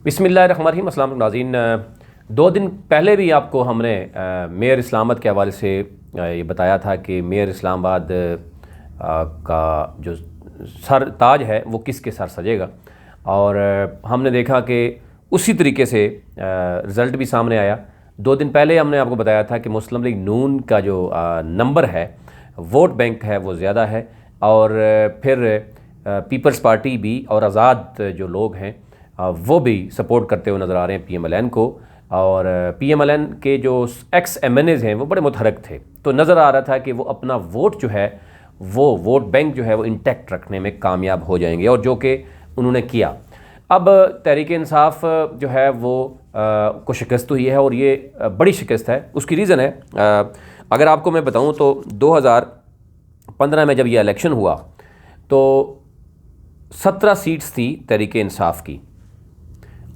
बिस्मिल्लाहिर्रहमानिर्रहीम। अस्सलाम वालेकुम नाज़रीन। 2 दिन पहले भी आपको हमने मेयर इस्लामाबाद के हवाले से ये बताया था कि मेयर इस्लामाबाद का जो सर ताज है वो किसके सर सजेगा, और हमने देखा कि उसी तरीके से रिज़ल्ट भी सामने आया। 2 दिन पहले हमने आपको बताया था कि मुस्लिम लीग नून का जो नंबर है, वोट बैंक है, वो ज़्यादा है, और फिर पीपल्स पार्टी भी और आज़ाद जो लोग हैं वो भी सपोर्ट करते हुए नज़र आ रहे हैं PMLN को। और PMLN के जो एक्स MNAs हैं वो बड़े मुतहरक थे, तो नज़र आ रहा था कि वो अपना वोट जो है वो वोट बैंक जो है वो इंटैक्ट रखने में कामयाब हो जाएंगे, और जो कि उन्होंने किया। अब तहरीक इंसाफ जो है वो को शिकस्त हुई है, और ये बड़ी शिकस्त है। उसकी रीज़न है, अगर आपको मैं बताऊं तो 2015 में जब ये इलेक्शन हुआ तो 17 सीट्स थी तहरीक इंसाफ की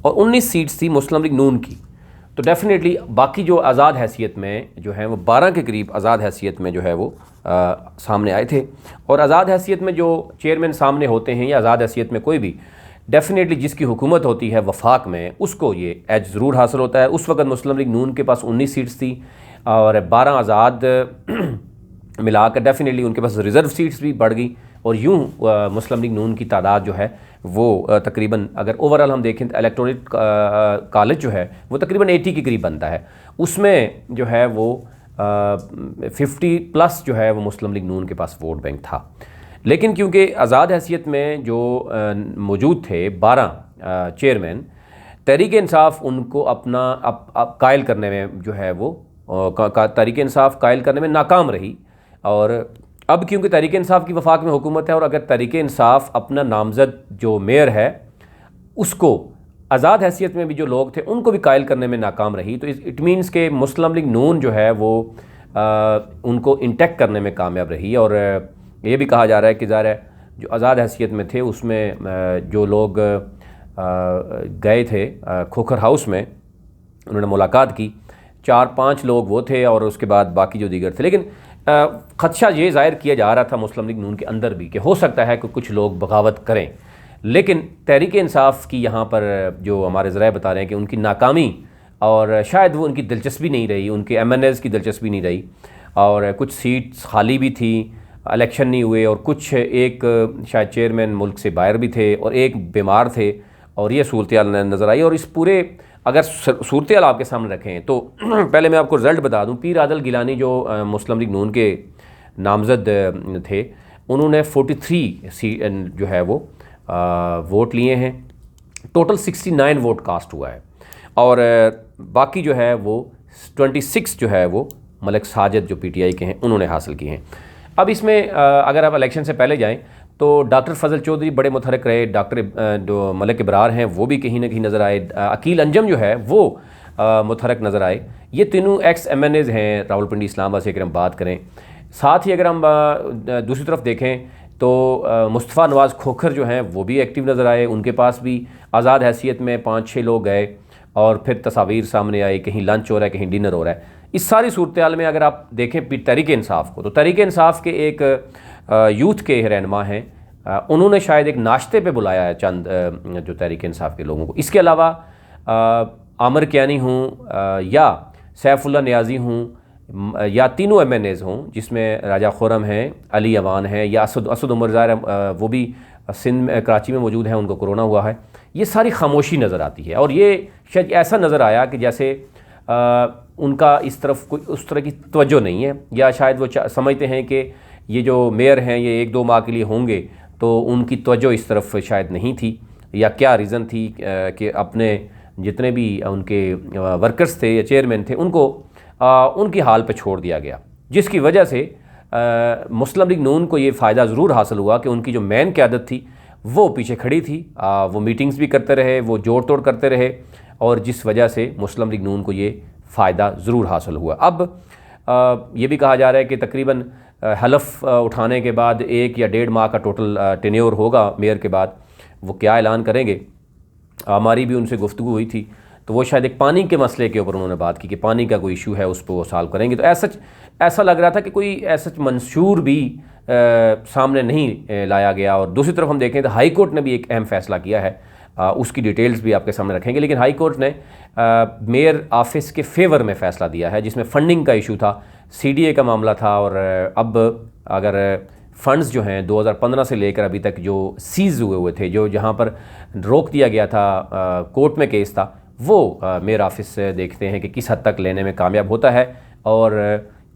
और 19 सीट्स थी मुस्लिम लीग नून की। तो डेफिनेटली बाकी जो आज़ाद हैसियत में जो है वो 12 के करीब आज़ाद हैसियत में जो है वो सामने आए थे। और आज़ाद हैसियत में जो चेयरमैन सामने होते हैं या आज़ाद हैसियत में कोई भी, डेफिनेटली जिसकी हुकूमत होती है वफाक में, उसको ये एज ज़रूर हासिल होता है। उस वक्त मुस्लिम लीग नून के पास 19 सीट्स थी और 12 आज़ाद मिलाकर डेफिनेटली उनके पास रिज़र्व सीट्स भी बढ़ गई, और यूँ मुस्लिम लीग नून की तादाद जो है वो तकरीबन, अगर ओवरऑल हम देखें तो इलेक्टोरल कॉलेज जो है वो तकरीबन 80 के करीब बनता है। उसमें जो है वो 50+ जो है वो मुस्लिम लीग नून के पास वोट बैंक था। लेकिन क्योंकि आज़ाद हैसियत में जो मौजूद थे 12 चेयरमैन, तहरीक इंसाफ उनको अपना कायल करने में जो है वो तहरीक इंसाफ कायल करने में नाकाम रही। और अब क्योंकि तहरीक इंसाफ की वफाक में हुकूमत है, और अगर तहरीक इंसाफ अपना नामज़द जो मेयर है उसको आज़ाद हैसियत में भी जो लोग थे उनको भी कायल करने में नाकाम रही, तो इट मीन्स के मुस्लिम लीग नून जो है वो उनको इंटैक्ट करने में कामयाब रही। और ये भी कहा जा रहा है कि ज़ाहिर है जो आज़ाद हैसियत में थे उसमें जो लोग गए थे खोखर हाउस में, उन्होंने मुलाकात की, 4-5 लोग वो थे और उसके बाद बाकी जो दीगर थे। लेकिन ख़दशा ये ज़ाहिर किया जा रहा था मुस्लिम लीग नून के अंदर भी कि हो सकता है कि कुछ लोग बगावत करें। लेकिन तहरीक इंसाफ की यहाँ पर जो हमारे ज़राए बता रहे हैं कि उनकी नाकामी, और शायद वो उनकी दिलचस्पी नहीं रही, उनके MNAs की दिलचस्पी नहीं रही, और कुछ सीट्स खाली भी थी, इलेक्शन नहीं हुए, और कुछ एक शायद चेयरमैन मुल्क से बाहर भी थे और एक बीमार थे, और ये सूरत नज़र आई। और इस पूरे अगर सूरत आपके सामने रखें तो पहले मैं आपको रिज़ल्ट बता दूं। पीर आदिल गिलानी जो मुस्लिम लीग नून के नामज़द थे, उन्होंने 43 जो है वो वोट लिए हैं। टोटल 69 वोट कास्ट हुआ है, और बाकी जो है वो 26 जो है वो मलिक साजिद जो PTI के हैं उन्होंने हासिल किए हैं। अब इसमें अगर आप इलेक्शन से पहले जाएं तो डॉक्टर फजल चौधरी बड़े मुतहरक रहे, डॉक्टर जो मलिक इब्रार हैं वो भी कहीं ना कहीं नज़र आए, अकील अंजम जो है वो मुतहरक नज़र आए। ये तीनों एक्स MNAs हैं रावलपिंडी इस्लामाबाद से, अगर हम बात करें। साथ ही अगर हम दूसरी तरफ देखें तो मुस्तफ़ा नवाज़ खोखर जो हैं वो भी एक्टिव नज़र आए, उनके पास भी आज़ाद हैसियत में 5-6 लोग गए, और फिर तस्वीर सामने आई, कहीं लंच हो रहा है, कहीं डिनर हो रहा है। इस सारी सूरत हाल में अगर आप देखें तहरीक इंसाफ को, तो तहरीक इंसाफ के एक यूथ के रहनुमा हैं, उन्होंने शायद एक नाश्ते पे बुलाया है चंद जो तहरीक इंसाफ के लोगों को। इसके अलावा आमिर कियानी हूँ या सैफुल्ला नियाज़ी हूँ या तीनों MNAs हों, जिसमें राजा खुरम हैं, अली अवान हैं, या असद उमर ज़ाहिर वो भी सिंध में कराची में मौजूद हैं, उनको कोरोना हुआ है। ये सारी खामोशी नज़र आती है, और ये शायद ऐसा नज़र आया कि जैसे उनका इस तरफ कोई उस तरह की तवज्जो नहीं है, या शायद वो समझते हैं कि ये जो मेयर हैं ये 1-2 माह के लिए होंगे, तो उनकी तवज्जो इस तरफ शायद नहीं थी, या क्या रीज़न थी कि अपने जितने भी उनके वर्कर्स थे या चेयरमैन थे उनको उनकी हाल पे छोड़ दिया गया, जिसकी वजह से मुस्लिम लीग नून को ये फ़ायदा ज़रूर हासिल हुआ कि उनकी जो मेन क़यादत थी वो पीछे खड़ी थी। वो मीटिंग्स भी करते रहे, वो जोड़ तोड़ करते रहे, और जिस वजह से मुस्लिम लीग नून को ये फ़ायदा ज़रूर हासिल हुआ। अब ये भी कहा जा रहा है कि तकरीबन हलफ उठाने के बाद 1 या 1.5 माह का टोटल टेन्योर होगा मेयर के बाद, वो क्या ऐलान करेंगे। हमारी भी उनसे गुफ्तगू हुई थी, तो वो शायद एक पानी के मसले के ऊपर उन्होंने बात की कि पानी का कोई इशू है, उस पर वो सॉल्व करेंगे। तो ऐसा लग रहा था कि कोई ऐसा मंशूर भी सामने नहीं लाया गया। और दूसरी तरफ हम देखें तो हाई कोर्ट ने भी एक अहम फ़ैसला किया है उसकी डिटेल्स भी आपके सामने रखेंगे। लेकिन हाई कोर्ट ने मेयर ऑफिस के फेवर में फ़ैसला दिया है, जिसमें फ़ंडिंग का इशू था, CDA का मामला था। और अब अगर फ़ंड्स जो हैं 2015 से लेकर अभी तक जो सीज़ हुए थे, जो जहाँ पर रोक दिया गया था, कोर्ट में केस था, वो मेयर ऑफिस से देखते हैं कि किस हद तक लेने में कामयाब होता है और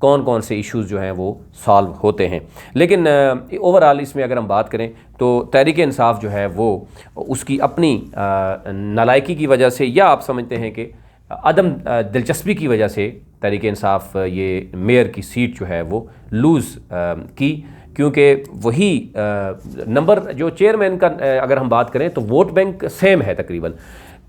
कौन कौन से इश्यूज़ जो हैं वो सॉल्व होते हैं। लेकिन ओवरऑल इसमें अगर हम बात करें तो तहरीक इंसाफ जो है वो उसकी अपनी नालायकी की वजह से, या आप समझते हैं कि अदम दिलचस्पी की वजह से तहरीक इंसाफ ये मेयर की सीट जो है वो लूज़ की, क्योंकि वही नंबर जो चेयरमैन का अगर हम बात करें तो वोट बैंक सेम है तकरीबन।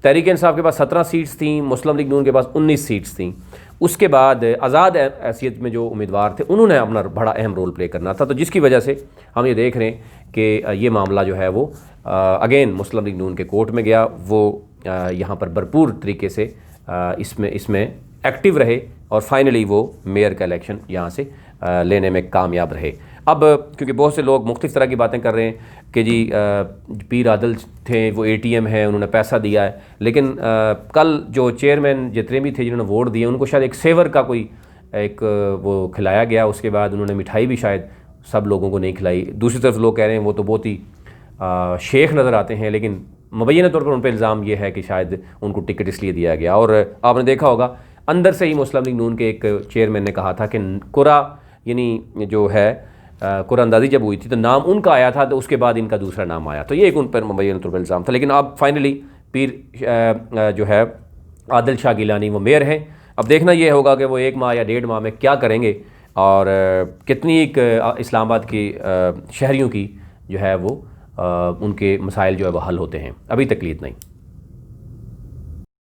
तहरीक इंसाफ के पास 17 सीट्स थी, मुस्लिम लीग नून के पास 19 सीट्स थी। उसके बाद आज़ाद हैसियत में जो उम्मीदवार थे उन्होंने अपना बड़ा अहम रोल प्ले करना था, तो जिसकी वजह से हम ये देख रहे हैं कि ये मामला जो है वो अगेन मुस्लिम लीग नून के कोर्ट में गया। वो यहाँ पर भरपूर तरीके से इसमें एक्टिव रहे और फाइनली वो मेयर का इलेक्शन यहाँ से लेने में कामयाब रहे। अब क्योंकि बहुत से लोग मुख्तलिफ़ तरह की बातें कर रहे हैं कि जी पीर आदिल थे, वो ATM है, उन्होंने पैसा दिया है, लेकिन कल जो चेयरमैन जितने भी थे जिन्होंने वोट दिए उनको शायद एक सेवर का कोई एक वो खिलाया गया, उसके बाद उन्होंने मिठाई भी शायद सब लोगों को नहीं खिलाई। दूसरी तरफ लोग कह रहे हैं वो तो बहुत ही शेख नज़र आते हैं, लेकिन मुबैना तौर पर उन पर इल्ज़ाम ये है कि शायद उनको टिकट इसलिए दिया गया। और आपने देखा होगा अंदर से ही मुस्लिम लीग नून के एक चेयरमैन ने कहा था कि कुरा यानी जो है कुरानंदाजी जब हुई थी तो नाम उनका आया था, तो उसके बाद इनका दूसरा नाम आया, तो ये एक उन पर मुबैना तौर पर इल्ज़ाम था। लेकिन अब फाइनली पीर जो है आदिल शाह गिलानी वो मेयर हैं। अब देखना ये होगा कि वो 1 माह या 1.5 माह में क्या करेंगे और कितनी इस्लामाबाद की शहरियों की जो है वो उनके मसाइल जो है वो हल होते हैं। अभी तक इतना ही।